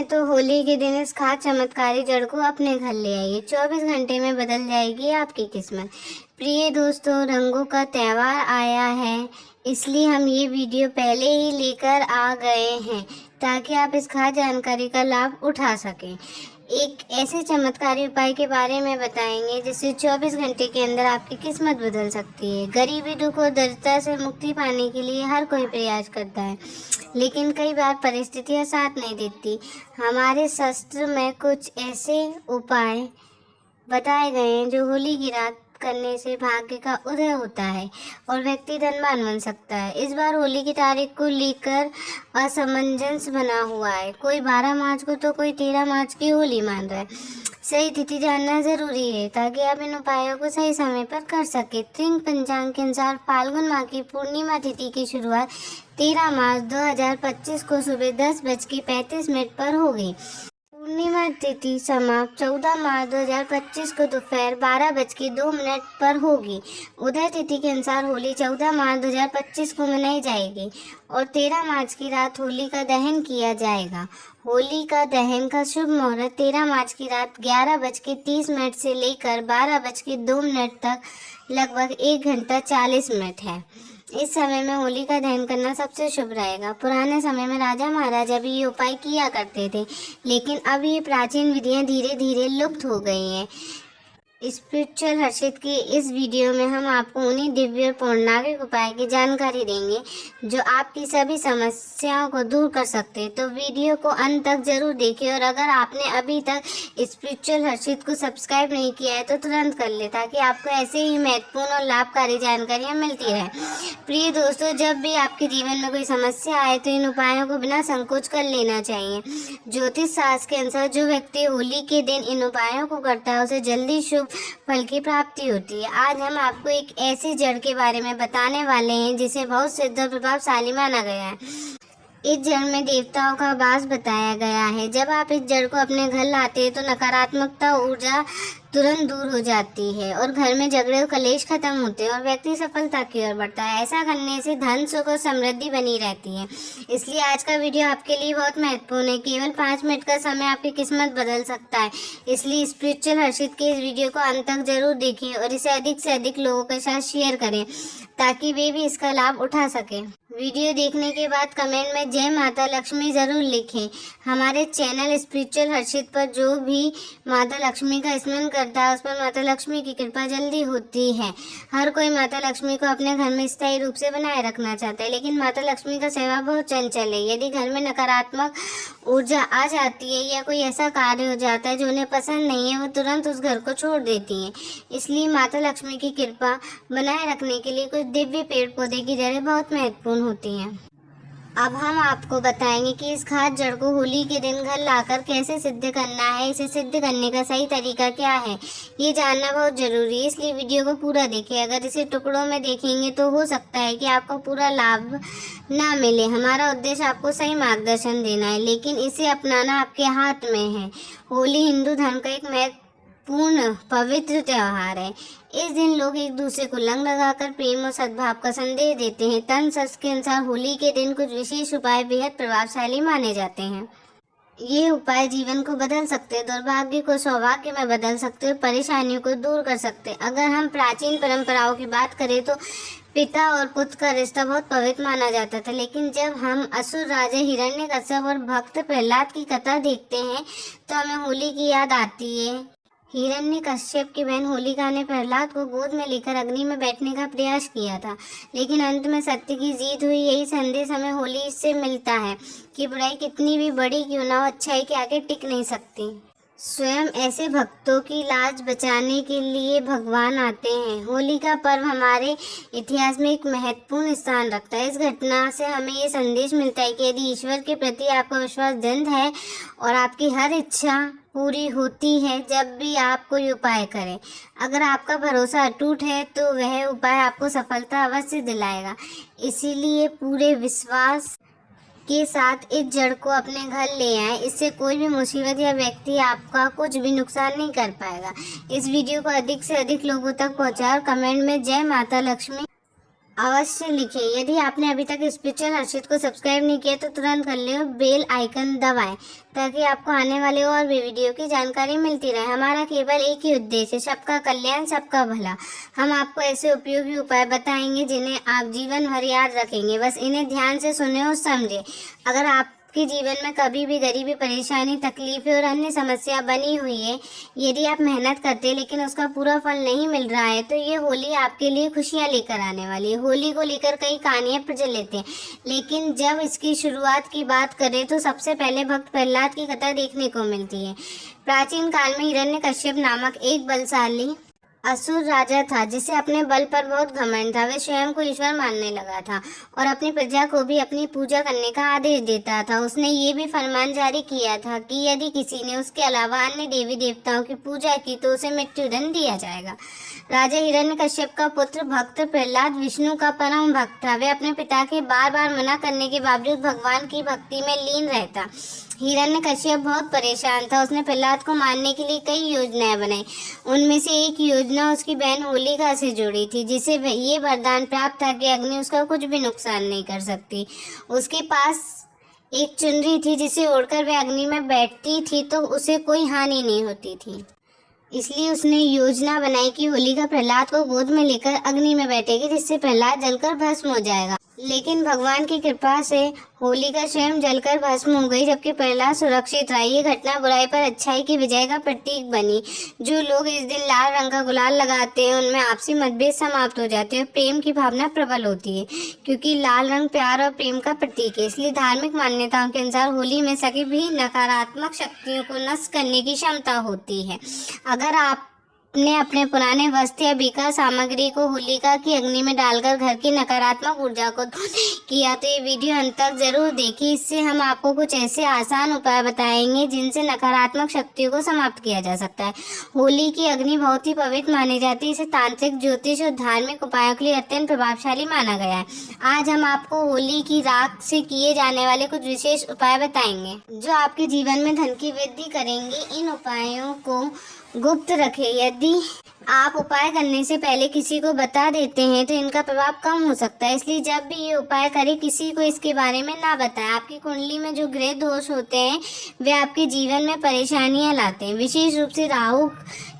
हैं तो होली के दिन इस खास चमत्कारी जड़ को अपने घर ले आइए। 24 घंटे में बदल जाएगी आपकी किस्मत। प्रिय दोस्तों, रंगों का त्यौहार आया है, इसलिए हम ये वीडियो पहले ही लेकर आ गए हैं ताकि आप इस खास जानकारी का लाभ उठा सकें। एक ऐसे चमत्कारी उपाय के बारे में बताएंगे जिससे 24 घंटे के अंदर आपकी किस्मत बदल सकती है। गरीबी, दुख और दरिद्रता से मुक्ति पाने के लिए हर कोई प्रयास करता है, लेकिन कई बार परिस्थितियां साथ नहीं देती। हमारे शास्त्र में कुछ ऐसे उपाय बताए गए हैं जो होली की रात करने से भाग्य का उदय होता है और व्यक्ति धनवान बन सकता है। इस बार होली की तारीख को लेकर असमंजस बना हुआ है। कोई 12 मार्च को तो कोई 13 मार्च की होली मान रहा है। सही तिथि जानना जरूरी है ताकि आप इन उपायों को सही समय पर कर सके। त्रिंग पंचांग के अनुसार फाल्गुन माह की पूर्णिमा तिथि की शुरुआत 13 मार्च 2025 को सुबह 10:35 पर होगी। पूर्णिमा तिथि समाप्त 14 मार्च 2025 को दोपहर 12:02 पर होगी। उदय तिथि के अनुसार होली 14 मार्च 2025 को मनाई जाएगी और 13 मार्च की रात होली का दहन किया जाएगा। होली का दहन का शुभ मुहूर्त 13 मार्च की रात 11:30 से लेकर 12:02 तक लगभग 1 घंटा 40 मिनट है। इस समय में होली का दहन करना सबसे शुभ रहेगा। पुराने समय में राजा महाराजा भी ये उपाय किया करते थे, लेकिन अब ये प्राचीन विधियां धीरे धीरे लुप्त हो गई हैं। स्पिरिचुअल हर्षित की इस वीडियो में हम आपको उन्हीं दिव्य और पौराणिक उपाय की जानकारी देंगे जो आपकी सभी समस्याओं को दूर कर सकते हैं। तो वीडियो को अंत तक जरूर देखिए और अगर आपने अभी तक स्पिरिचुअल हर्षित को सब्सक्राइब नहीं किया है तो तुरंत कर ले ताकि आपको ऐसे ही महत्वपूर्ण और लाभकारी जानकारियाँ मिलती रहे। प्रिय दोस्तों, जब भी आपके जीवन में कोई समस्या आए तो इन उपायों को बिना संकोच कर लेना चाहिए। ज्योतिष शास्त्र के अनुसार जो व्यक्ति होली के दिन इन उपायों को करता है उसे जल्दी शुभ फल की प्राप्ति होती है। आज हम आपको एक ऐसी जड़ के बारे में बताने वाले हैं जिसे बहुत सिद्ध और प्रभावशाली माना गया है। इस जड़ में देवताओं का वास बताया गया है। जब आप इस जड़ को अपने घर लाते हैं तो नकारात्मकता ऊर्जा तुरंत दूर हो जाती है और घर में झगड़े और कलेश खत्म होते हैं और व्यक्ति सफलता की ओर बढ़ता है। ऐसा करने से धन, सुख और समृद्धि बनी रहती है। इसलिए आज का वीडियो आपके लिए बहुत महत्वपूर्ण है। केवल 5 मिनट का समय आपकी किस्मत बदल सकता है। इसलिए स्पिरिचुअल हर्षित के इस वीडियो को अंत तक जरूर देखें और इसे अधिक से अधिक लोगों के साथ शेयर करें ताकि वे भी इसका लाभ उठा सकें। वीडियो देखने के बाद कमेंट में जय माता लक्ष्मी जरूर लिखें। हमारे चैनल स्पिरिचुअल हर्षित पर जो भी माता लक्ष्मी का स्मरण करता है उस पर माता लक्ष्मी की कृपा जल्दी होती है। हर कोई माता लक्ष्मी को अपने घर में स्थायी रूप से बनाए रखना चाहता है, लेकिन माता लक्ष्मी का सेवा बहुत चंचल है। यदि घर में नकारात्मक ऊर्जा आ जाती है या कोई ऐसा कार्य हो जाता है जो उन्हें पसंद नहीं है, वो तुरंत उस घर को छोड़ देती हैं। इसलिए माता लक्ष्मी की कृपा बनाए रखने के लिए कुछ दिव्य पेड़ पौधे की जड़ें बहुत महत्वपूर्ण होती हैं। अब हम आपको बताएंगे कि इस खास जड़ को होली के दिन घर लाकर कैसे सिद्ध करना है। इसे सिद्ध करने का सही तरीका क्या है, ये जानना बहुत जरूरी है, इसलिए वीडियो को पूरा देखिए। अगर इसे टुकड़ों में देखेंगे तो हो सकता है कि आपको पूरा लाभ ना मिले। हमारा उद्देश्य आपको सही मार्गदर्शन देना है, लेकिन इसे अपनाना आपके हाथ में है। होली हिंदू धर्म का एक पूर्ण पवित्र त्योहार है। इस दिन लोग एक दूसरे को रंग लगाकर प्रेम और सद्भाव का संदेश देते हैं। तंत्र के अनुसार होली के दिन कुछ विशेष उपाय बेहद प्रभावशाली माने जाते हैं। ये उपाय जीवन को बदल सकते हैं, दुर्भाग्य को सौभाग्य में बदल सकते हैं, परेशानियों को दूर कर सकते हैं। अगर हम प्राचीन परंपराओं की बात करें तो पिता और पुत्र का रिश्ता बहुत पवित्र माना जाता था, लेकिन जब हम असुर राजा हिरण्यकश्यप और भक्त प्रहलाद की कथा देखते हैं तो हमें होली की याद आती है। हिरण्यकश्यप की बहन होलिका ने प्रहलाद को गोद में लेकर अग्नि में बैठने का प्रयास किया था, लेकिन अंत में सत्य की जीत हुई। यही संदेश हमें होली से मिलता है कि बुराई कितनी भी बड़ी क्यों ना हो, अच्छाई के आगे टिक नहीं सकती। स्वयं ऐसे भक्तों की लाज बचाने के लिए भगवान आते हैं। होली का पर्व हमारे इतिहास में एक महत्वपूर्ण स्थान रखता है। इस घटना से हमें ये संदेश मिलता है कि यदि ईश्वर के प्रति आपका विश्वास दृढ़ है और आपकी हर इच्छा पूरी होती है जब भी आप कोई उपाय करें। अगर आपका भरोसा अटूट है तो वह उपाय आपको सफलता अवश्य दिलाएगा। इसीलिए पूरे विश्वास के साथ इस जड़ को अपने घर ले आएं। इससे कोई भी मुसीबत या व्यक्ति आपका कुछ भी नुकसान नहीं कर पाएगा। इस वीडियो को अधिक से अधिक लोगों तक पहुंचाएं और कमेंट में जय माता लक्ष्मी अवश्य लिखें। यदि आपने अभी तक स्पिरिचुअल हर्षित को सब्सक्राइब नहीं किया तो तुरंत कर लें और बेल आइकन दबाएं ताकि आपको आने वाले और भी वीडियो की जानकारी मिलती रहे। हमारा केवल एक ही उद्देश्य है, सबका कल्याण, सबका भला। हम आपको ऐसे उपयोगी उपाय बताएंगे जिन्हें आप जीवन भर याद रखेंगे। बस इन्हें ध्यान से सुने और समझें। अगर आपके जीवन में कभी भी गरीबी, परेशानी, तकलीफें और अन्य समस्या बनी हुई है, यदि आप मेहनत करते हैं लेकिन उसका पूरा फल नहीं मिल रहा है, तो ये होली आपके लिए खुशियां लेकर आने वाली है। होली को लेकर कई कहानियां प्रचलित हैं, लेकिन जब इसकी शुरुआत की बात करें तो सबसे पहले भक्त प्रहलाद की कथा देखने को मिलती है। प्राचीन काल में हिरण्यकश्यप नामक एक बलशाली असुर राजा था जिसे अपने बल पर बहुत घमंड था। वह स्वयं को ईश्वर मानने लगा था और अपनी प्रजा को भी अपनी पूजा करने का आदेश देता था। उसने ये भी फरमान जारी किया था कि यदि किसी ने उसके अलावा अन्य देवी देवताओं की पूजा की तो उसे मृत्युदंड दिया जाएगा। राजा हिरण्यकश्यप का पुत्र भक्त प्रहलाद विष्णु का परम भक्त था। वह अपने पिता के बार बार मना करने के बावजूद भगवान की भक्ति में लीन रहता। हिरण्यकश्यप बहुत परेशान था। उसने प्रहलाद को मारने के लिए कई योजनाएं बनाई। उनमें से एक योजना उसकी बहन होलिका से जुड़ी थी, जिसे ये वरदान प्राप्त था कि अग्नि उसका कुछ भी नुकसान नहीं कर सकती। उसके पास एक चुनरी थी जिसे ओढ़कर वह अग्नि में बैठती थी तो उसे कोई हानि नहीं होती थी। इसलिए उसने योजना बनाई कि होलिका प्रहलाद को गोद में लेकर अग्नि में बैठेगी, जिससे प्रहलाद जलकर भस्म हो जाएगा। लेकिन भगवान की कृपा से होलिका स्वयं जलकर भस्म हो गई, जबकि प्रहलाद सुरक्षित रहा। ये घटना बुराई पर अच्छाई की विजय का प्रतीक बनी। जो लोग इस दिन लाल रंग का गुलाल लगाते हैं उनमें आपसी मतभेद समाप्त हो जाते हैं और प्रेम की भावना प्रबल होती है, क्योंकि लाल रंग प्यार और प्रेम का प्रतीक है। इसलिए धार्मिक मान्यताओं के अनुसार होली में सभी भी नकारात्मक शक्तियों को नष्ट करने की क्षमता होती है। अगर आपने अपने पुराने वस्त्र या बेकार सामग्री को होलिका की अग्नि में डालकर घर की नकारात्मक ऊर्जा को किया तो ये वीडियो अंत तक जरूर देखिए। इससे हम आपको कुछ ऐसे आसान उपाय बताएंगे जिनसे नकारात्मक शक्तियों को समाप्त किया जा सकता है। होली की अग्नि बहुत ही पवित्र मानी जाती है। इसे तांत्रिक, ज्योतिष और धार्मिक उपायों के लिए अत्यंत प्रभावशाली माना गया है। आज हम आपको होली की राख से किए जाने वाले कुछ विशेष उपाय बताएंगे जो आपके जीवन में धन की वृद्धि करेंगे। इन उपायों को गुप्त रखें। यदि आप उपाय करने से पहले किसी को बता देते हैं तो इनका प्रभाव कम हो सकता है। इसलिए जब भी ये उपाय करें किसी को इसके बारे में ना बताएं। आपकी कुंडली में जो ग्रह दोष होते हैं वे आपके जीवन में परेशानियां लाते हैं। विशेष रूप से राहु,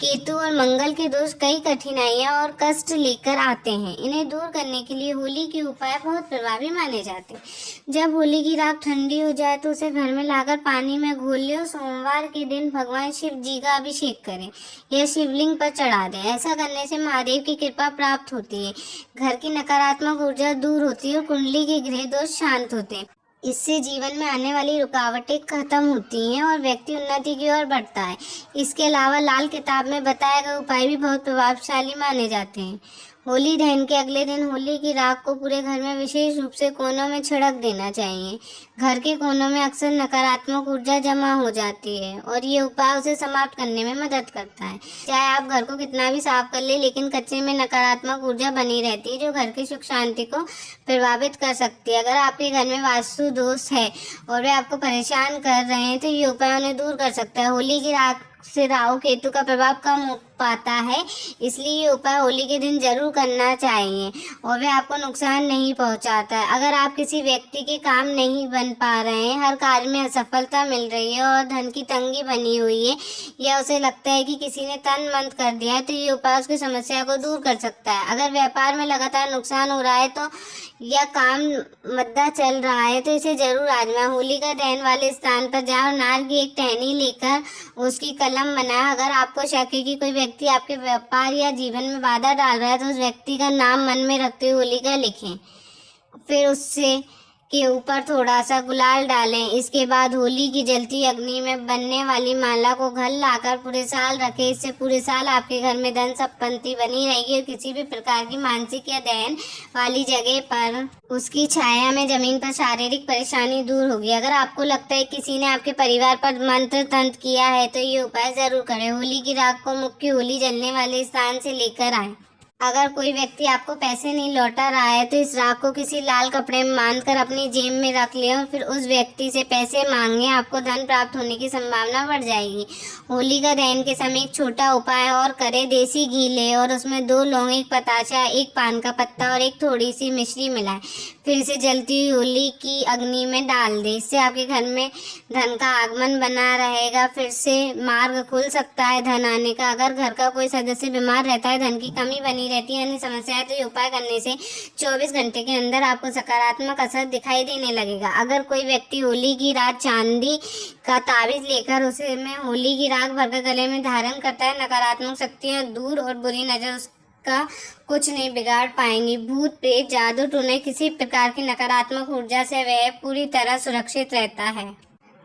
केतु और मंगल के दोष कई कठिनाइयां और कष्ट लेकर आते हैं। इन्हें दूर करने के लिए होली के उपाय बहुत प्रभावी माने जाते हैं। जब होली की राख ठंडी हो जाए तो उसे घर में लाकर पानी में घोल लें और सोमवार के दिन भगवान शिव जी का अभिषेक करें या शिवलिंग पर चढ़ा दें। ऐसा करने से महादेव की कृपा प्राप्त होती है, घर की नकारात्मक ऊर्जा दूर होती है और कुंडली के ग्रह दोष शांत होते हैं। इससे जीवन में आने वाली रुकावटें खत्म होती हैं और व्यक्ति उन्नति की ओर बढ़ता है। इसके अलावा लाल किताब में बताए गए उपाय भी बहुत प्रभावशाली माने जाते हैं। होली दहन के अगले दिन होली की राख को पूरे घर में विशेष रूप से कोनों में छिड़क देना चाहिए। घर के कोनों में अक्सर नकारात्मक ऊर्जा जमा हो जाती है और ये उपाय उसे समाप्त करने में मदद करता है। चाहे आप घर को कितना भी साफ कर ले, लेकिन कच्चे में नकारात्मक ऊर्जा बनी रहती है जो घर की सुख शांति को प्रभावित कर सकती है। अगर आपके घर में वास्तु दोष है और वे आपको परेशान कर रहे हैं तो ये उपाय उन्हें दूर कर सकता है। होली की राख से राहु केतु का प्रभाव कम हो पाता है, इसलिए ये उपाय होली के दिन जरूर करना चाहिए और वह आपको नुकसान नहीं पहुंचाता है। अगर आप किसी व्यक्ति के काम नहीं बन पा रहे हैं, हर कार्य में असफलता मिल रही है और धन की तंगी बनी हुई है या उसे लगता है कि किसी ने तन मंद कर दिया है, तो ये उपाय उसकी समस्या को दूर कर सकता है। अगर व्यापार में लगातार नुकसान हो रहा है तो या काम मद्दा चल रहा है तो इसे जरूर आजमाएं। होली का दहन वाले स्थान पर जाओ, नार की एक टहनी लेकर उसकी कलम बनाए। अगर आपको शक है कि कोई व्यक्ति आपके व्यापार या जीवन में बाधा डाल रहा है तो उस व्यक्ति का नाम मन में रखते हुए होलिका लिखें। फिर उससे के ऊपर थोड़ा सा गुलाल डालें। इसके बाद होली की जलती अग्नि में बनने वाली माला को घर लाकर पूरे साल रखें। इससे पूरे साल आपके घर में धन संपत्ति बनी रहेगी और किसी भी प्रकार की मानसिक या दहन वाली जगह पर उसकी छाया में जमीन पर शारीरिक परेशानी दूर होगी। अगर आपको लगता है किसी ने आपके परिवार पर मंत्र तंत्र किया है तो ये उपाय जरूर करें। होली की राख को मुख्य होली जलने वाले स्थान से लेकर आए। अगर कोई व्यक्ति आपको पैसे नहीं लौटा रहा है तो इस राख को किसी लाल कपड़े में बांधकर अपनी जेब में रख लें और फिर उस व्यक्ति से पैसे मांगे, आपको धन प्राप्त होने की संभावना बढ़ जाएगी। होलिका दहन के समय एक छोटा उपाय और करें। देसी घी ले और उसमें 2 लौंग, 1 पतासा, 1 पान का पत्ता और 1 थोड़ी सी मिश्री मिलाएं। फिर इसे जलती हुई होली की अग्नि में डाल दें। इससे आपके घर में धन का आगमन बना रहेगा। फिर से मार्ग खुल सकता है धन आने का। अगर घर का कोई सदस्य बीमार रहता है, धन की कमी बनी रहती है, अन्य समस्याएं, तो ये उपाय करने से 24 घंटे के अंदर आपको सकारात्मक असर दिखाई देने लगेगा। अगर कोई व्यक्ति होली की रात चांदी का ताबीज लेकर उसे में होली की राख भरकर गले में धारण करता है, नकारात्मक शक्तियां दूर और बुरी नजर उसका कुछ नहीं बिगाड़ पाएंगी। भूत प्रेत, जादू टोने, किसी प्रकार की नकारात्मक ऊर्जा से वह पूरी तरह सुरक्षित रहता है।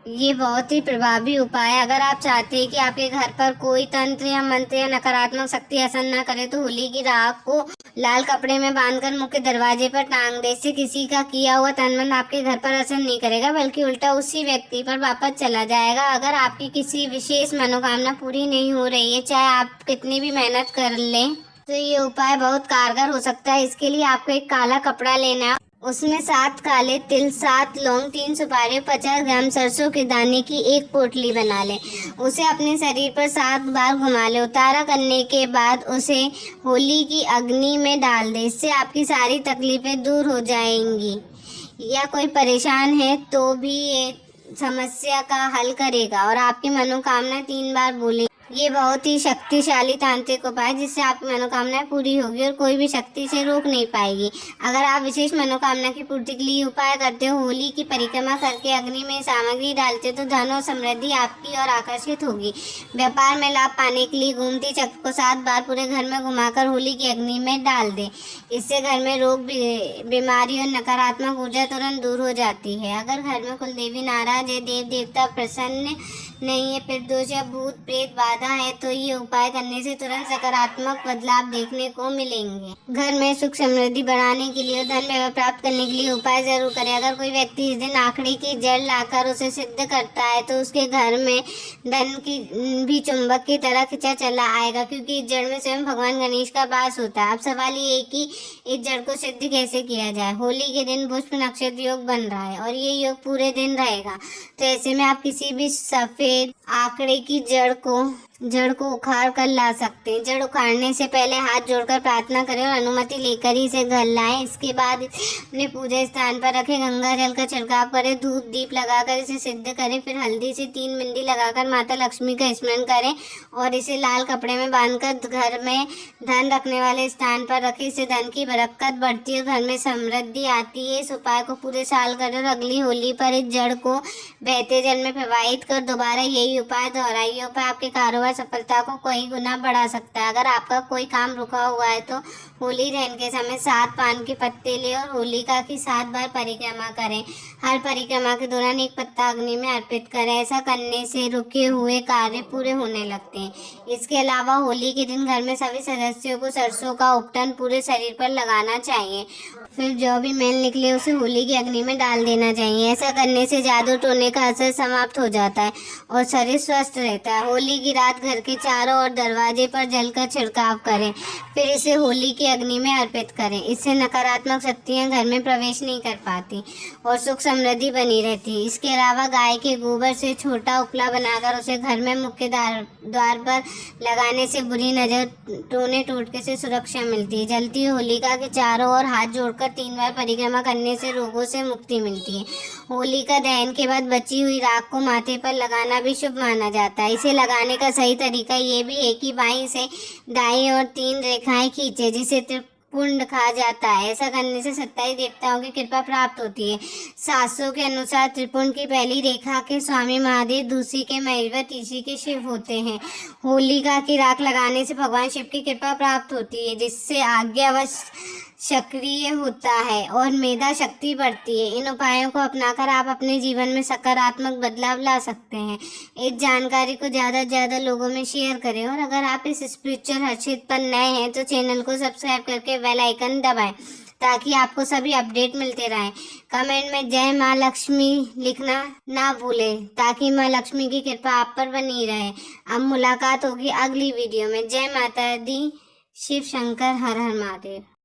ये बहुत ही प्रभावी उपाय है। अगर आप चाहते हैं कि आपके घर पर कोई तंत्र या मंत्र या नकारात्मक शक्ति असर न करे तो होली की राख को लाल कपड़े में बांधकर मुख्य दरवाजे पर टांग दे। इससे किसी का किया हुआ तन-मन आपके घर पर असर नहीं करेगा, बल्कि उल्टा उसी व्यक्ति पर वापस चला जाएगा। अगर आपकी किसी विशेष मनोकामना पूरी नहीं हो रही है, चाहे आप कितनी भी मेहनत कर लें, तो ये उपाय बहुत कारगर हो सकता है। इसके लिए आपको एक काला कपड़ा लेना है, उसमें 7 काले तिल, 7 लौंग, 3 सुपारी, 50 ग्राम सरसों के दाने की एक पोटली बना लें। उसे अपने शरीर पर 7 बार घुमा लें। उतारा करने के बाद उसे होली की अग्नि में डाल दें। इससे आपकी सारी तकलीफें दूर हो जाएंगी। या कोई परेशान है तो भी ये समस्या का हल करेगा और आपकी मनोकामना 3 बार बोलें। ये बहुत ही शक्तिशाली तांत्रिक उपाय जिससे आपकी मनोकामनाएं पूरी होगी और कोई भी शक्ति से रोक नहीं पाएगी। अगर आप विशेष मनोकामना की पूर्ति के लिए उपाय करते हो, होली की परिक्रमा करके अग्नि में सामग्री डालते हो, तो धन और समृद्धि आपकी ओर आकर्षित होगी। व्यापार में लाभ पाने के लिए घूमती चक्र को 7 बार पूरे घर में घुमाकर होली की अग्नि में डाल दें। इससे घर में रोग, बीमारी और नकारात्मक ऊर्जा तुरंत दूर हो जाती है। अगर घर में कुल देवी नाराज है, देव देवता प्रसन्न नहीं है, फिर दोष या भूत प्रेत बाधा है, तो ये उपाय करने से तुरंत सकारात्मक बदलाव देखने को मिलेंगे। घर में सुख समृद्धि बढ़ाने के लिए और धन व्यय प्राप्त करने के लिए उपाय जरूर करें। अगर कोई व्यक्ति इस दिन आखड़ी की जड़ लाकर उसे सिद्ध करता है तो उसके घर में धन की भी चुंबक की तरह खिंचा चला आएगा, क्योंकि इस जड़ में स्वयं भगवान गणेश का वास होता है। अब सवाल ये है कि इस जड़ को सिद्ध कैसे किया जाए। होली के दिन पुष्प नक्षत्र योग बन रहा है और ये योग पूरे दिन रहेगा, तो ऐसे में आप किसी भी सफेद आंकड़े की जड़ को उखाड़ कर ला सकते हैं। जड़ उखाड़ने से पहले हाथ जोड़कर प्रार्थना करें और अनुमति लेकर ही इसे घर लाएं। इसके बाद अपने पूजा स्थान पर रखें, गंगा जल का छिड़काव करें, धूप दीप लगाकर इसे सिद्ध करें। फिर हल्दी से 3 बिंदी लगाकर माता लक्ष्मी का स्मरण करें और इसे लाल कपड़े में बांधकर घर में धन रखने वाले स्थान पर रखें। इससे धन की बरकत बढ़ती है और घर में समृद्धि आती है। इस उपाय को पूरे साल करें और अगली होली पर इस जड़ को बहते जल में प्रवाहित कर दोबारा यही उपाय दोहराइए। उपाय आपके कारोबार सफलता को कई गुना बढ़ा सकता है। अगर आपका कोई काम रुका हुआ है तो होली दहन के समय 7 पान के पत्ते लें और होलिका की 7 बार परिक्रमा करें। हर परिक्रमा के दौरान 1 पत्ता अग्नि में अर्पित करें। ऐसा करने से रुके हुए कार्य पूरे होने लगते हैं। इसके अलावा होली के दिन घर में सभी सदस्यों को सरसों का उपटन पूरे शरीर पर लगाना चाहिए। फिर जो भी मैल निकले उसे होली की अग्नि में डाल देना चाहिए। ऐसा करने से जादू टोने का असर समाप्त हो जाता है और शरीर स्वस्थ रहता है। होली की रात घर के चारों ओर दरवाजे पर जल का छिड़काव करें, फिर इसे होली की अग्नि में अर्पित करें। इससे नकारात्मक शक्तियां घर में प्रवेश नहीं कर पाती और सुख समृद्धि बनी रहती है। इसके अलावा गाय के गोबर से छोटा उपला बनाकर उसे घर में मुख्य द्वार पर लगाने से बुरी नजर, टोने टोटके से सुरक्षा मिलती है। जलती हुई होलिका के चारों ओर हाथ जोड़कर 3 बार परिक्रमा करने से रोगों से मुक्ति मिलती है। होलिका दहन के बाद बची हुई राख को माथे पर लगाना भी शुभ माना जाता है। इसे लगाने का सही तरीका ये भी है कि बाईं से दाईं और 3 रेखाएं खींचे, जिसे त्रिपुंड कहा जाता है। ऐसा करने से 27 देवताओं की कृपा प्राप्त होती है। शास्त्रों के अनुसार त्रिपुंड की पहली रेखा के स्वामी महादेव, दूसरी के महेश्वर, तीसरी के शिव होते हैं। होलिका की राख लगाने से भगवान शिव की कृपा प्राप्त होती है, जिससे आज्ञावश सक्रिय होता है और मेधा शक्ति बढ़ती है। इन उपायों को अपनाकर आप अपने जीवन में सकारात्मक बदलाव ला सकते हैं। इस जानकारी को ज़्यादा से ज़्यादा लोगों में शेयर करें और अगर आप इस स्पिरिचुअल हर्षित पर नए हैं तो चैनल को सब्सक्राइब करके बेल आइकन दबाएं ताकि आपको सभी अपडेट मिलते रहें। कमेंट में जय माँ लक्ष्मी लिखना ना भूलें ताकि माँ लक्ष्मी की कृपा आप पर बनी रहे। अब मुलाकात होगी अगली वीडियो में। जय माता दी, शिव शंकर हर हर महादेव।